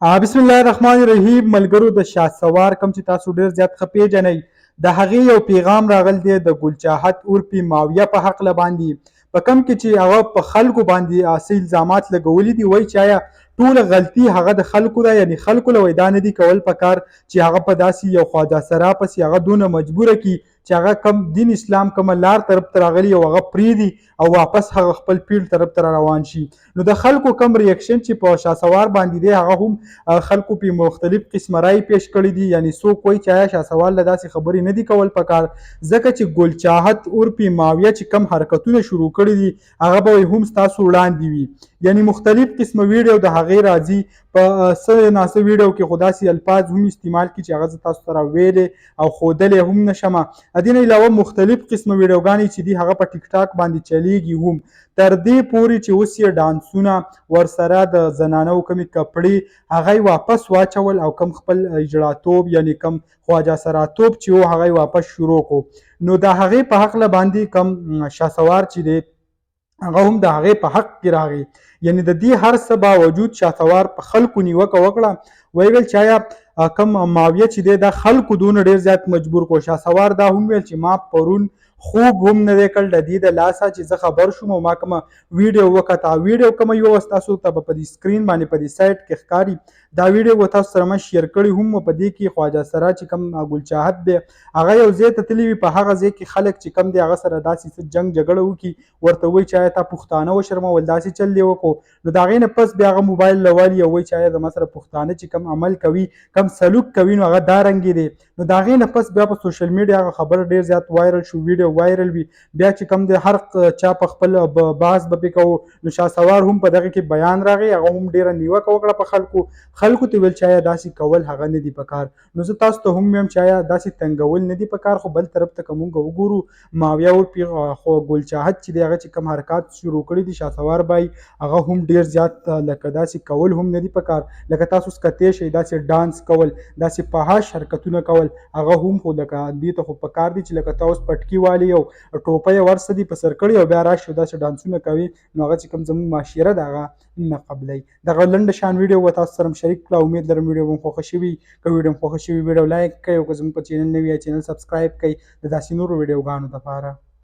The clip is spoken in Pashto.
بسم الله الرحمن الرحیم. ملګرو د شهسوار کوم چې تاسو ډیر زیات ښه پیژنئ د هغې یو پیغام راغلی دی د ګلچاحت عرفي ماویه په هکله باندې، په کوم کې چې هغه په خلکو باندې څه الزامات لګولي دي. وایي چې آیا ټوله غلطي هغه د خلکو ده، یعنې خلکو له دا نه دي کول پکار چې هغه په داسې یو خواجه سرا پسې هغه دونه مجبوره کړي چې هغه کم دین اسلام کومه لار طرف ته راغلي او هغه پرېږدي او واپس هغه خپل پیل طرف ته روان شي. نو د خلکو کم ریاکشن چې په شهسوار باندې دی هغه هم خلکو په مختلف قسمه رای پیش کړي دي. یعنی څوک وایي چې آیا شهسوار له داسې خبرې نه دي کول پکار، ځکه چې ګلچاحت عرفي ماویه چې کم حرکتونه شروع کړي دي هغه به هم ستاسو وړاندې وي. یعنی مختلف قسمه ویډیو د هغې راځي په څه ناڅه ویډیو کې خو داسې الفاظ هم استعمال کړي چې هغه زه تاسو ته راویلی او ښودلی هم نشم. د دې نه علاوه مختلف قسمه ویډیوګانې چې دي هغه په ټیک ټاک باندې چلیږي هم، تر دې پورې چې اوس یې ډانسونه ورسره د زنانو کومې کپړې هغه یې واپس واچول او کم خپل اجړاتوب یعنی کم خواجه سراتوب چې و هغه یې واپس شروع کړو. نو د هغې په هکله باندې کم شهسوار چې دی هغه هم د هغې په حق کې راغی. یعنی د دې هر څه باوجود شهسوار په خلکو نیوکه وکړه، ویل چې آیا کم ماویه چې دی دا خلکو دونه ډېر زیات مجبور کړو. شهسوار دا هم ویل چې ما پرون خوب هم نه دی کړ د دې د لاسه چې زه خبر شوم او ما کومه ویډیو وکته. ویډیو کومه یو تاسو ته په دې سکرین باندې په دې سایټ کې ښکاري، دا ویډیو به تاسو سره ما شیر کړی هم. په دې کې خواجه سرا چې کوم ګلچاحت دی هغه یو ځای ته تللی وي، په هغه ځای کې خلک چې کم دی هغه سره داسې څه جنګ جګړه وکړي، ورته وایي چې آیا تا پښتانه وشرمول داسې چل دې وکړو. نو د هغې نه پس بیا هغه موبایل راوالي او وایي چې آیا زما سره پښتانه چې کم عمل کوي کم سلوک کوي نو هغه دا رنګې دی. نو د هغې نه پس بیا په سوشل میډیا هغه خبر ډېر زیات وایرل شو، ویډیو وایرل وي. بیا چې کم دی هر چا په خپل بحث به پې کوو. نو شهسوار هم په دغه کې بیان راغی، هغه هم ډېره نیوکه وکړه په خلکو ته ویل چې آیا داسې کول هغه نه دي پکار. نو زه تاسو ته هم وایم چې آیا داسې تنګول نه دي پکار، خو بل طرف ته که مونږ وګورو ماویه عرفي خو ګلچاحت چې دی هغه چې کم حرکات شروع کړي دي شهسوار بای هغه هم ډېر زیات لکه داسې کول هم نه دي پکار. لکه تاسو سکتی شئ داسې ډانس کول، داسې فحش حرکتونه کول هغه هم خو لکه دې ته خو پکار دي چې لکه تا اوس پټکي والي او ټوپۍ ورڅه دي په سر کړي او بیا راشي داسې ډانسونه کوي، نو هغه چې کوم زموږ معاشره ده هغه نه قبلوي. دغه لنډه شان ویډیو به تاسو سره شریک کړه. امید لرم ویډیو مو خوښه شوي. که ویډیو مو خوښه شوي ویډیو لایک کړئ او که زموږ په چینل نوي یاست چینل سبسکرایب کړئ د داسې نورو ویډیوګانو دپاره.